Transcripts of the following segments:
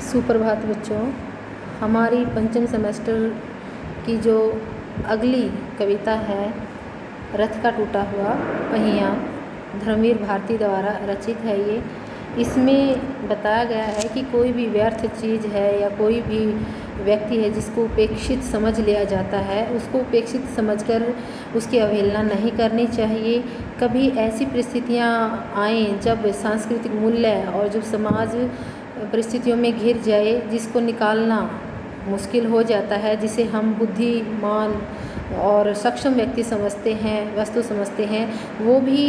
सुप्रभात बच्चों। हमारी पंचम सेमेस्टर की जो अगली कविता है रथ का टूटा हुआ पहिया, धर्मवीर भारती द्वारा रचित है। ये इसमें बताया गया है कि कोई भी व्यर्थ चीज़ है या कोई भी व्यक्ति है जिसको उपेक्षित समझ लिया जाता है, उसको उपेक्षित समझकर उसकी अवहेलना नहीं करनी चाहिए। कभी ऐसी परिस्थितियाँ आएँ जब सांस्कृतिक मूल्य और जब समाज परिस्थितियों में घिर जाए जिसको निकालना मुश्किल हो जाता है, जिसे हम बुद्धिमान और सक्षम व्यक्ति समझते हैं, वस्तु समझते हैं, वो भी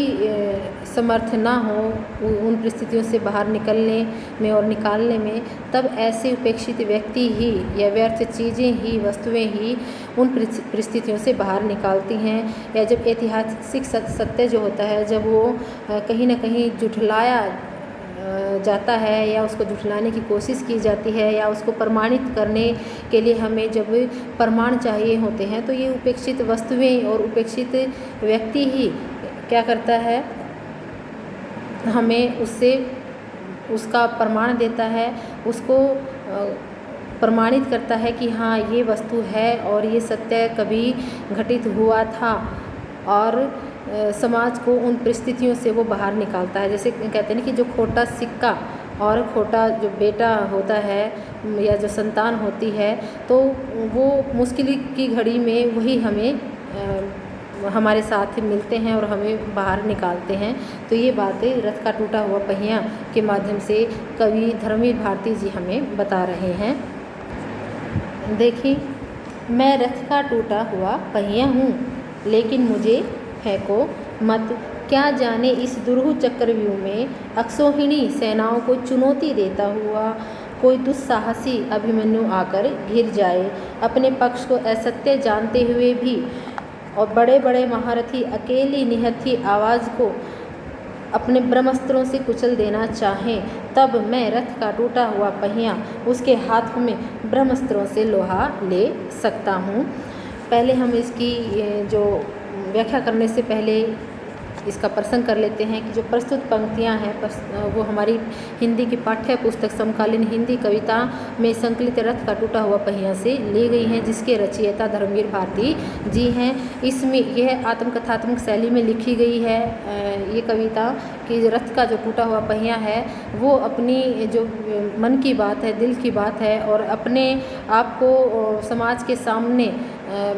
समर्थ ना हो उन परिस्थितियों से बाहर निकलने में और निकालने में, तब ऐसे उपेक्षित व्यक्ति ही या व्यर्थ चीज़ें ही, वस्तुएं ही उन परिस्थितियों से बाहर निकालती हैं। या जब ऐतिहासिक सत्य जो होता है, जब वो कहीं ना कहीं जुठलाया जाता है या उसको जुटलाने की कोशिश की जाती है या उसको प्रमाणित करने के लिए हमें जब प्रमाण चाहिए होते हैं, तो ये उपेक्षित वस्तुएं और उपेक्षित व्यक्ति ही क्या करता है, हमें उससे उसका प्रमाण देता है, उसको प्रमाणित करता है कि हाँ ये वस्तु है और ये सत्य कभी घटित हुआ था, और समाज को उन परिस्थितियों से वो बाहर निकालता है। जैसे कहते हैं कि जो खोटा सिक्का और खोटा जो बेटा होता है या जो संतान होती है, तो वो मुश्किल की घड़ी में वही हमें हमारे साथ मिलते हैं और हमें बाहर निकालते हैं। तो ये बातें रथ का टूटा हुआ पहिया के माध्यम से कवि धर्मवीर भारती जी हमें बता रहे हैं। देखिए, मैं रथ का टूटा हुआ पहिया हूँ, लेकिन मुझे फेंको मत। क्या जाने इस दुरूह चक्रव्यूह में अक्षौहिणी सेनाओं को चुनौती देता हुआ कोई दुस्साहसी अभिमन्यु आकर घिर जाए, अपने पक्ष को असत्य जानते हुए भी, और बड़े बड़े महारथी अकेली निहत्थी आवाज़ को अपने ब्रह्मास्त्रों से कुचल देना चाहें, तब मैं रथ का टूटा हुआ पहिया उसके हाथों में ब्रह्मास्त्रों से लोहा ले सकता हूँ। पहले हम इसकी जो व्याख्या करने से पहले इसका प्रसंग कर लेते हैं कि जो प्रस्तुत पंक्तियां हैं वो हमारी हिंदी की पाठ्य पुस्तक समकालीन हिंदी कविता में संकलित रथ का टूटा हुआ पहिया से ली गई हैं, जिसके रचयिता धर्मवीर भारती जी हैं। इसमें यह आत्मकथात्मक शैली में लिखी गई है ये कविता कि रथ का जो टूटा हुआ पहिया है वो अपनी जो मन की बात है, दिल की बात है, और अपने आप को समाज के सामने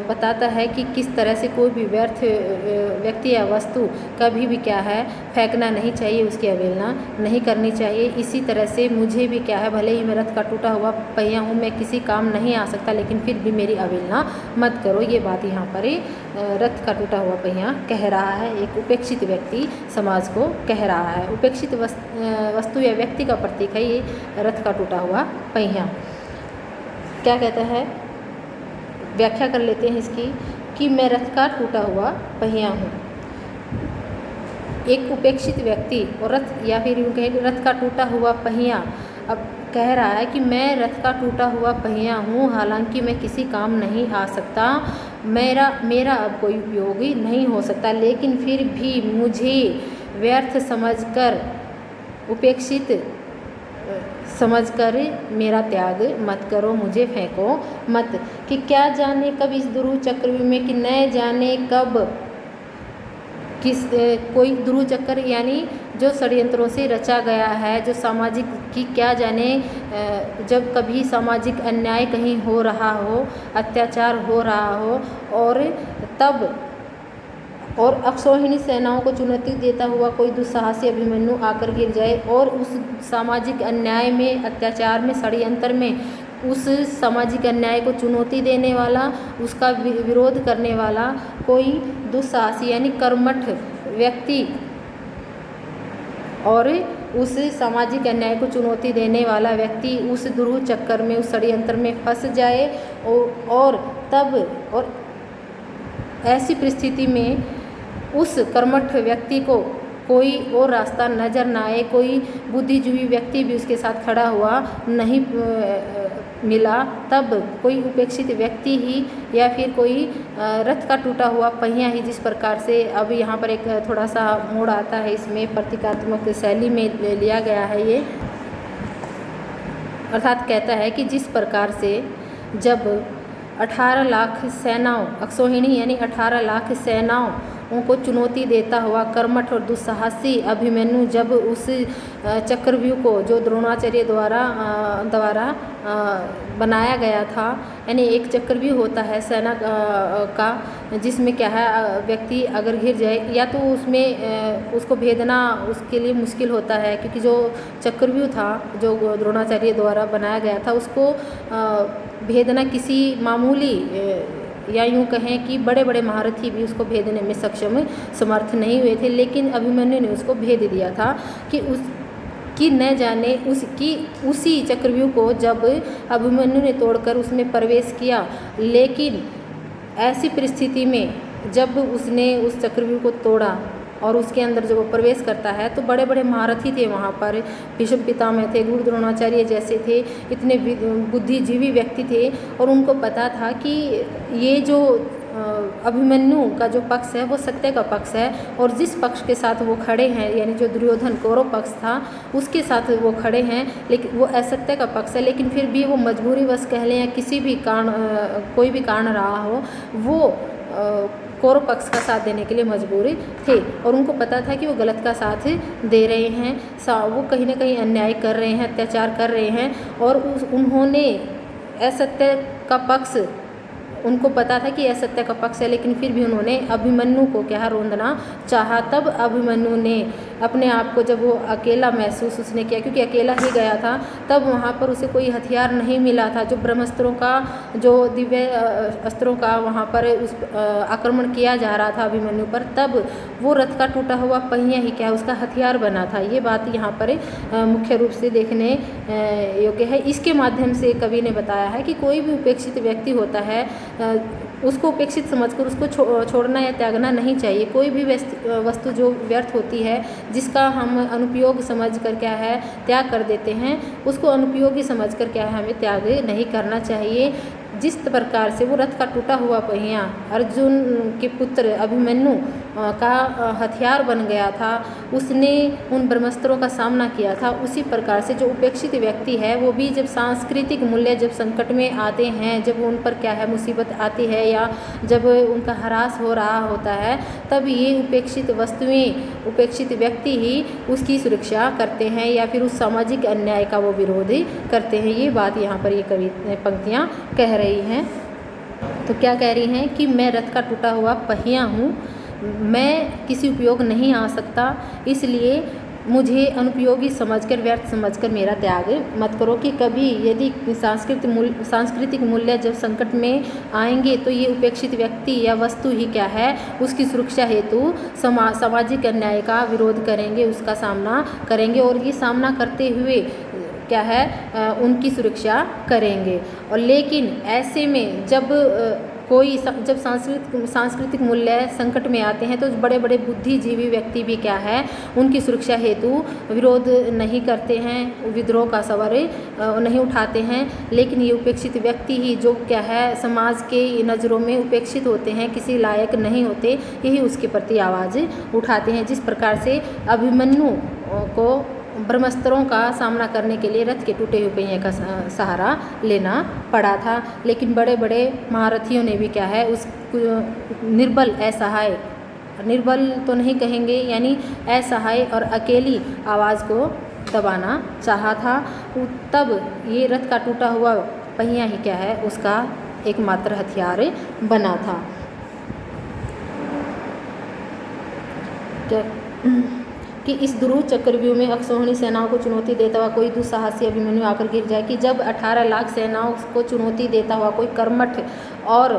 बताता है कि किस तरह से कोई भी व्यर्थ व्यक्ति या वस्तु कभी भी क्या है फेंकना नहीं चाहिए, उसकी अवहेलना नहीं करनी चाहिए। इसी तरह से मुझे भी क्या है, भले ही मैं रथ का टूटा हुआ पहिया हूँ, मैं किसी काम नहीं आ सकता, लेकिन फिर भी मेरी अवहेलना मत करो। ये बात यहाँ पर रथ का टूटा हुआ पहिया कह रहा है, एक उपेक्षित व्यक्ति समाज को कह रहा है। उपेक्षित वस्तु या व्यक्ति का प्रतीक है ये रथ का टूटा हुआ पहिया। क्या कहता है, व्याख्या कर लेते हैं इसकी कि मैं रथ का टूटा हुआ पहिया हूँ। एक उपेक्षित व्यक्ति और रथ, या फिर यूँ कहें रथ का टूटा हुआ पहिया, अब कह रहा है कि मैं रथ का टूटा हुआ पहिया हूँ, हालांकि मैं किसी काम नहीं आ सकता, मेरा अब कोई उपयोगी नहीं हो सकता, लेकिन फिर भी मुझे व्यर्थ समझकर, उपेक्षित समझकर मेरा त्याग मत करो, मुझे फेंको मत। कि क्या जाने कब इस दुरूह चक्रव्यूह में, कि न जाने कब किस कोई दुरूह चक्र यानी जो षड्यंत्रों से रचा गया है, जो सामाजिक की क्या जाने जब कभी सामाजिक अन्याय कहीं हो रहा हो, अत्याचार हो रहा हो, और तब और अक्षौहिणी सेनाओं को चुनौती देता हुआ कोई दुस्साहसी अभिमन्यु आकर गिर जाए, और उस सामाजिक अन्याय में, अत्याचार में, षड्यंत्र में उस सामाजिक अन्याय को चुनौती देने वाला, उसका विरोध करने वाला कोई दुस्साहसी यानी कर्मठ व्यक्ति, और उस सामाजिक अन्याय को चुनौती देने वाला व्यक्ति उस दुरूह चक्कर में, उस षड्यंत्र में फंस जाए, और तब और ऐसी परिस्थिति में उस कर्मठ व्यक्ति को कोई और रास्ता नज़र ना आए, कोई बुद्धिजीवी व्यक्ति भी उसके साथ खड़ा हुआ नहीं मिला, तब कोई उपेक्षित व्यक्ति ही या फिर कोई रथ का टूटा हुआ पहिया ही, जिस प्रकार से अब यहाँ पर एक थोड़ा सा मोड़ आता है, इसमें प्रतीकात्मक शैली में लिया गया है ये अर्थात कहता है कि जिस प्रकार से जब 18 लाख सेनाओं, अक्षौहिणी यानी 18 लाख सेनाओं को चुनौती देता हुआ कर्मठ और दुस्साहसी अभिमन्यु जब उस चक्रव्यूह को जो द्रोणाचार्य द्वारा बनाया गया था, यानी एक चक्रव्यूह होता है सेना का, जिसमें क्या है व्यक्ति अगर घिर जाए या तो उसमें उसको भेदना उसके लिए मुश्किल होता है, क्योंकि जो चक्रव्यूह था जो द्रोणाचार्य द्वारा बनाया गया था उसको भेदना किसी मामूली या यूँ कहें कि बड़े बड़े महारथी भी उसको भेदने में सक्षम समर्थ नहीं हुए थे, लेकिन अभिमन्यु ने उसको भेद दिया था कि न जाने उसी चक्रव्यूह को जब अभिमन्यु ने तोड़कर उसमें प्रवेश किया, लेकिन ऐसी परिस्थिति में जब उसने उस चक्रव्यूह को तोड़ा और उसके अंदर जब वो प्रवेश करता है तो बड़े बड़े महारथी थे वहाँ पर, भीष्म पितामह थे, गुरु द्रोणाचार्य जैसे थे, इतने बुद्धिजीवी व्यक्ति थे और उनको पता था कि ये जो अभिमन्यु का जो पक्ष है वो सत्य का पक्ष है और जिस पक्ष के साथ वो खड़े हैं यानी जो दुर्योधन कौरव पक्ष था उसके साथ वो खड़े हैं, लेकिन वो असत्य का पक्ष है, लेकिन फिर भी वो मजबूरीवश कह लें या किसी भी कारण कोई भी कारण रहा हो वो कौरव पक्ष का साथ देने के लिए मजबूर थे और उनको पता था कि वो गलत का साथ दे रहे हैं, वो कहीं ना कहीं अन्याय कर रहे हैं, अत्याचार कर रहे हैं और उन्होंने असत्य का पक्ष, उनको पता था कि असत्य का पक्ष है, लेकिन फिर भी उन्होंने अभिमन्यु को क्या रोंदना चाहा। तब अभिमन्यु ने अपने आप को जब वो अकेला महसूस उसने किया, क्योंकि अकेला ही गया था, तब वहाँ पर उसे कोई हथियार नहीं मिला था, जो ब्रह्मास्त्रों का जो दिव्य अस्त्रों का वहाँ पर उस आक्रमण किया जा रहा था अभिमन्यु पर, तब वो रथ का टूटा हुआ पहिया ही क्या उसका हथियार बना था। ये बात यहाँ पर मुख्य रूप से देखने योग्य है। इसके माध्यम से कवि ने बताया है कि कोई भी उपेक्षित व्यक्ति होता है उसको उपेक्षित समझकर उसको छोड़ना या त्यागना नहीं चाहिए। कोई भी वस्तु जो व्यर्थ होती है जिसका हम अनुपयोग समझकर क्या है त्याग कर देते हैं, उसको अनुपयोगी समझकर क्या है हमें त्याग नहीं करना चाहिए। जिस प्रकार से वो रथ का टूटा हुआ पहिया अर्जुन के पुत्र अभिमन्यु का हथियार बन गया था, उसने उन ब्रह्मास्त्रों का सामना किया था, उसी प्रकार से जो उपेक्षित व्यक्ति है वो भी जब सांस्कृतिक मूल्य जब संकट में आते हैं, जब उन पर क्या है मुसीबत आती है या जब उनका ह्रास हो रहा होता है, तब ये उपेक्षित वस्तुएं, उपेक्षित व्यक्ति ही उसकी सुरक्षा करते हैं या फिर उस सामाजिक अन्याय का वो विरोध करते हैं। ये बात यहाँ पर ये कवि पंक्तियाँ कह रही हैं। तो क्या कह रही हैं कि मैं रथ का टूटा हुआ पहिया हूँ, मैं किसी उपयोग नहीं आ सकता, इसलिए मुझे अनुपयोगी समझकर व्यर्थ समझकर मेरा त्याग मत करो। कि कभी यदि सांस्कृतिक मूल्य जब संकट में आएंगे तो ये उपेक्षित व्यक्ति या वस्तु ही क्या है उसकी सुरक्षा हेतु सामाजिक अन्याय का विरोध करेंगे, उसका सामना करेंगे और ये सामना करते हुए क्या है उनकी सुरक्षा करेंगे। और लेकिन ऐसे में जब सांस्कृतिक मूल्य संकट में आते हैं तो बड़े बड़े बुद्धिजीवी व्यक्ति भी क्या है उनकी सुरक्षा हेतु विरोध नहीं करते हैं, विद्रोह का सवाल नहीं उठाते हैं, लेकिन ये उपेक्षित व्यक्ति ही जो क्या है समाज के नज़रों में उपेक्षित होते हैं, किसी लायक नहीं होते, यही उसके प्रति आवाज़ उठाते हैं। जिस प्रकार से अभिमन्यु को ब्रह्मास्त्रों का सामना करने के लिए रथ के टूटे हुए पहिए का सहारा लेना पड़ा था, लेकिन बड़े बड़े महारथियों ने भी क्या है उस निर्बल असहाय, निर्बल तो नहीं कहेंगे यानी असहाय और अकेली आवाज़ को दबाना चाहा था। तब ये रथ का टूटा हुआ पहिया ही क्या है उसका एकमात्र हथियार बना था। कि इस दुरूह चक्रव्यूह में अक्षौहिणी सेनाओं को चुनौती देता हुआ कोई दुस्साहसी अभिमन्यु आकर गिर जाए। कि जब 18 लाख सेनाओं को चुनौती देता हुआ कोई कर्मठ और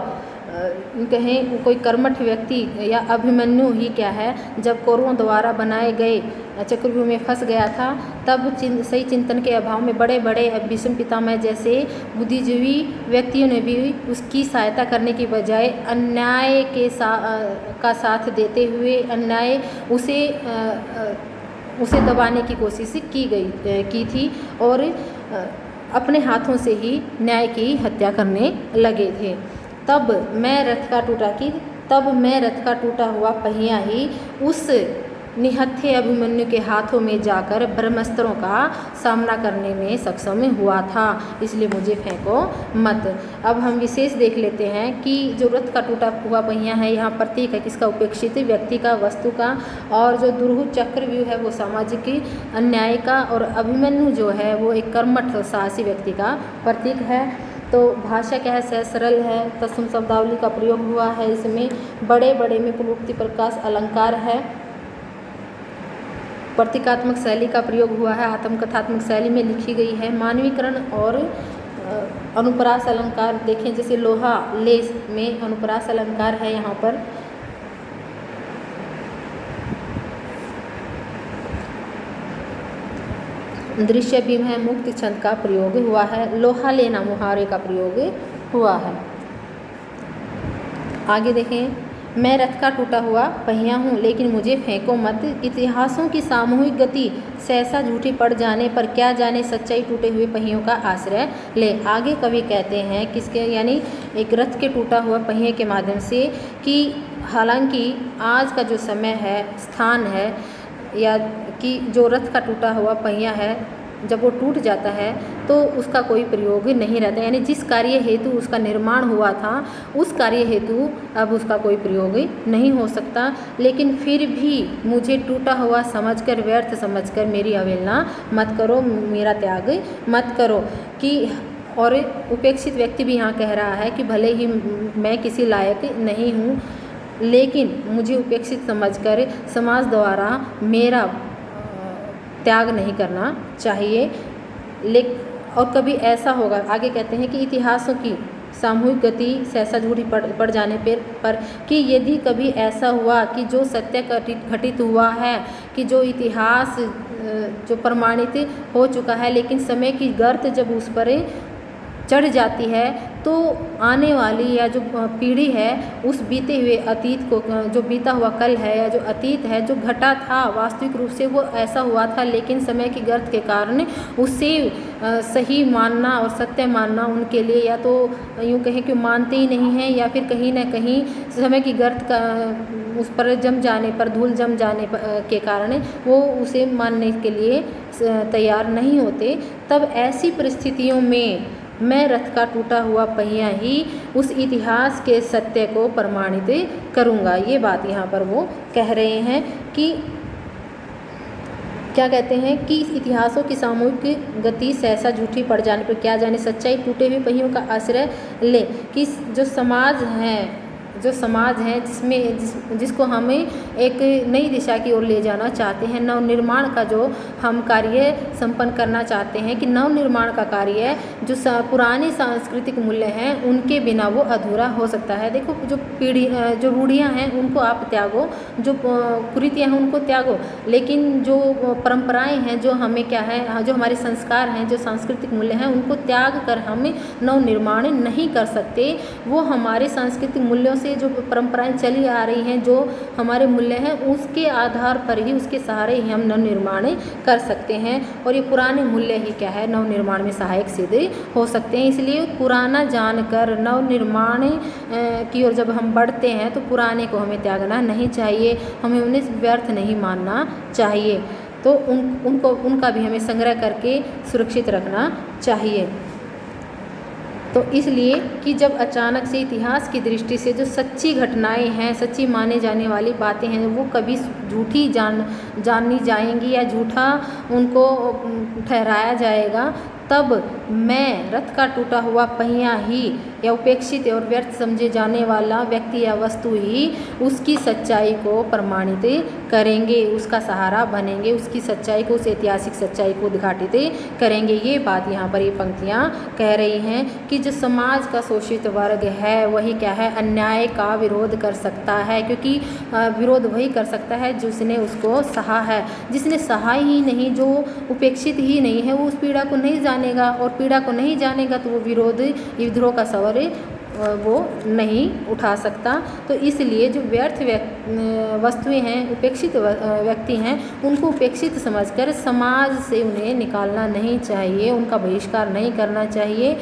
कहें कोई कर्मठ व्यक्ति या अभिमन्यु ही क्या है जब कौरवों द्वारा बनाए गए चक्रव्यूह में फंस गया था, तब सही चिंतन के अभाव में बड़े बड़े भीष्म पितामह जैसे बुद्धिजीवी व्यक्तियों ने भी उसकी सहायता करने की बजाय अन्याय का साथ देते हुए अन्याय उसे दबाने की कोशिश की थी और अपने हाथों से ही न्याय की हत्या करने लगे थे। तब मैं रथ का टूटा हुआ पहिया ही उस निहत्थे अभिमन्यु के हाथों में जाकर ब्रह्मास्त्रों का सामना करने में सक्षम हुआ था, इसलिए मुझे फेंको मत। अब हम विशेष देख लेते हैं कि जो रथ का टूटा हुआ पहिया है यहाँ प्रतीक है किसका, उपेक्षित व्यक्ति का, वस्तु का। और जो दुर्हु चक्रव्यूह है वो सामाजिक अन्याय का, और अभिमन्यु जो है वो एक कर्मठ साहसी व्यक्ति का प्रतीक है। तो भाषा क्या है, सहज सरल है, तत्सम शब्दावली का प्रयोग हुआ है इसमें, बड़े बड़े में पुनरुक्ति प्रकाश अलंकार है, प्रतीकात्मक शैली का प्रयोग हुआ है, आत्मकथात्मक शैली में लिखी गई है, मानवीकरण और अनुप्रास अलंकार देखें, जैसे लोहा लेस में अनुप्रास अलंकार है यहाँ पर। दृश्य भीम है, मुक्त छंद का प्रयोग हुआ है, लोहा लेना मुहावरे का प्रयोग हुआ है। आगे देखें, मैं रथ का टूटा हुआ पहिया हूँ लेकिन मुझे फेंको मत, इतिहासों की सामूहिक गति सहसा झूठी पड़ जाने पर क्या जाने सच्चाई टूटे हुए पहियों का आश्रय ले। आगे कवि कहते हैं किसके, यानी एक रथ के टूटा हुआ पहिए के माध्यम से, कि हालांकि आज का जो समय है, स्थान है, या कि जो रथ का टूटा हुआ पहिया है जब वो टूट जाता है तो उसका कोई प्रयोग नहीं रहता, यानी जिस कार्य हेतु उसका निर्माण हुआ था उस कार्य हेतु अब उसका कोई प्रयोग नहीं हो सकता। लेकिन फिर भी मुझे टूटा हुआ समझकर, व्यर्थ समझकर मेरी अवहेलना मत करो, मेरा त्याग मत करो। कि और उपेक्षित व्यक्ति भी यहाँ कह रहा है कि भले ही मैं किसी लायक नहीं हूँ लेकिन मुझे उपेक्षित समझकर समाज द्वारा मेरा त्याग नहीं करना चाहिए। और कभी ऐसा होगा, आगे कहते हैं कि इतिहासों की सामूहिक गति सहसा झूठी पड़ जाने पर कि यदि कभी ऐसा हुआ कि जो सत्य घटित हुआ है, कि जो इतिहास जो प्रमाणित हो चुका है, लेकिन समय की गर्त जब उस पर चढ़ जाती है तो आने वाली या जो पीढ़ी है उस बीते हुए अतीत को, जो बीता हुआ कल है या जो अतीत है, जो घटा था वास्तविक रूप से वो ऐसा हुआ था, लेकिन समय की गर्त के कारण उससे सही मानना और सत्य मानना उनके लिए या तो यूँ कहें कि मानते ही नहीं हैं, या फिर कहीं ना कहीं समय की गर्त का उस पर जम जाने पर, धूल जम जाने के कारण वो उसे मानने के लिए तैयार नहीं होते। तब ऐसी परिस्थितियों में मैं रथ का टूटा हुआ पहिया ही उस इतिहास के सत्य को प्रमाणित करूँगा। ये बात यहाँ पर वो कह रहे हैं कि क्या कहते हैं कि इस इतिहासों की सामूहिक गति सहसा झूठी पड़ जाने पर क्या जाने सच्चाई टूटे हुए पहियों का आश्रय ले। कि जो समाज है जिसको हमें एक नई दिशा की ओर ले जाना चाहते हैं, नव निर्माण का जो हम कार्य संपन्न करना चाहते हैं, कि नव निर्माण का कार्य जो पुराने सांस्कृतिक मूल्य हैं उनके बिना वो अधूरा हो सकता है। देखो, जो रूढ़ियाँ हैं उनको आप त्यागो, जो कुरीतियाँ हैं उनको त्यागो, लेकिन जो परंपराएं हैं, जो हमें क्या है, जो हमारे संस्कार हैं, जो सांस्कृतिक मूल्य हैं, उनको त्याग कर हम नव निर्माण नहीं कर सकते। वो हमारे सांस्कृतिक मूल्यों से जो परंपराएं चली आ रही हैं, जो हमारे मूल्य हैं, उसके आधार पर ही, उसके सहारे ही हम नव निर्माण कर सकते हैं। और ये पुराने मूल्य ही क्या है, नव निर्माण में सहायक सिद्ध हो सकते हैं। इसलिए पुराना जानकर नव निर्माण की ओर जब हम बढ़ते हैं तो पुराने को हमें त्यागना नहीं चाहिए, हमें उन्हें व्यर्थ नहीं मानना चाहिए। तो उनका भी हमें संग्रह करके सुरक्षित रखना चाहिए। तो इसलिए कि जब अचानक से इतिहास की दृष्टि से जो सच्ची घटनाएं हैं, सच्ची माने जाने वाली बातें हैं, वो कभी झूठी जानी जाएंगी या झूठा उनको ठहराया जाएगा, तब मैं रथ का टूटा हुआ पहिया ही या उपेक्षित और व्यर्थ समझे जाने वाला व्यक्ति या वस्तु ही उसकी सच्चाई को प्रमाणित करेंगे, उसका सहारा बनेंगे, उसकी सच्चाई को, उस ऐतिहासिक सच्चाई को उद्घाटित करेंगे। ये बात यहाँ पर ये पंक्तियाँ कह रही हैं कि जो समाज का शोषित वर्ग है वही क्या है, अन्याय का विरोध कर सकता है, क्योंकि विरोध वही कर सकता है जिसने उसको सहा है। जिसने सहा ही नहीं, जो उपेक्षित ही नहीं है, वो उस पीड़ा को नहीं जानेगा, और पीड़ा को नहीं जानेगा तो वो विद्रोह का सवाल वो नहीं उठा सकता। तो इसलिए जो व्यर्थ वस्तुएं हैं, उपेक्षित व्यक्ति हैं, उनको उपेक्षित समझकर समाज से उन्हें निकालना नहीं चाहिए, उनका बहिष्कार नहीं करना चाहिए।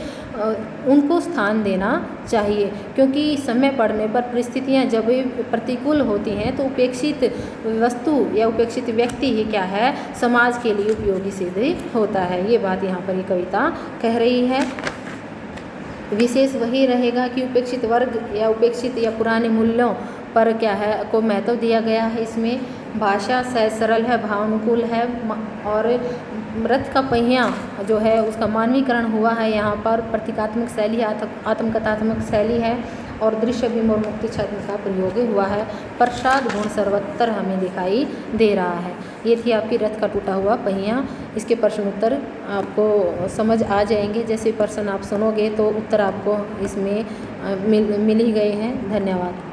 उनको स्थान देना चाहिए, क्योंकि समय पड़ने पर परिस्थितियाँ जब भी प्रतिकूल होती हैं तो उपेक्षित वस्तु या उपेक्षित व्यक्ति ही क्या है, समाज के लिए उपयोगी सिद्ध होता है। ये बात यहाँ पर ये कविता कह रही है। विशेष वही रहेगा कि उपेक्षित वर्ग या उपेक्षित या पुराने मूल्यों पर क्या है को महत्व दिया गया है। इसमें भाषा सहज सरल है, भावानुकूल है और रथ का पहिया जो है उसका मानवीकरण हुआ है। यहाँ पर प्रतीकात्मक शैली, आत्मकथात्मक शैली है और दृश्य बिंब और मुक्ति छंद का प्रयोग हुआ है। प्रसाद गुण सर्वत्र हमें दिखाई दे रहा है। ये थी आपकी रथ का टूटा हुआ पहिया। इसके प्रश्न उत्तर आपको समझ आ जाएंगे। जैसे प्रश्न आप सुनोगे तो उत्तर आपको इसमें मिल ही गए हैं। धन्यवाद।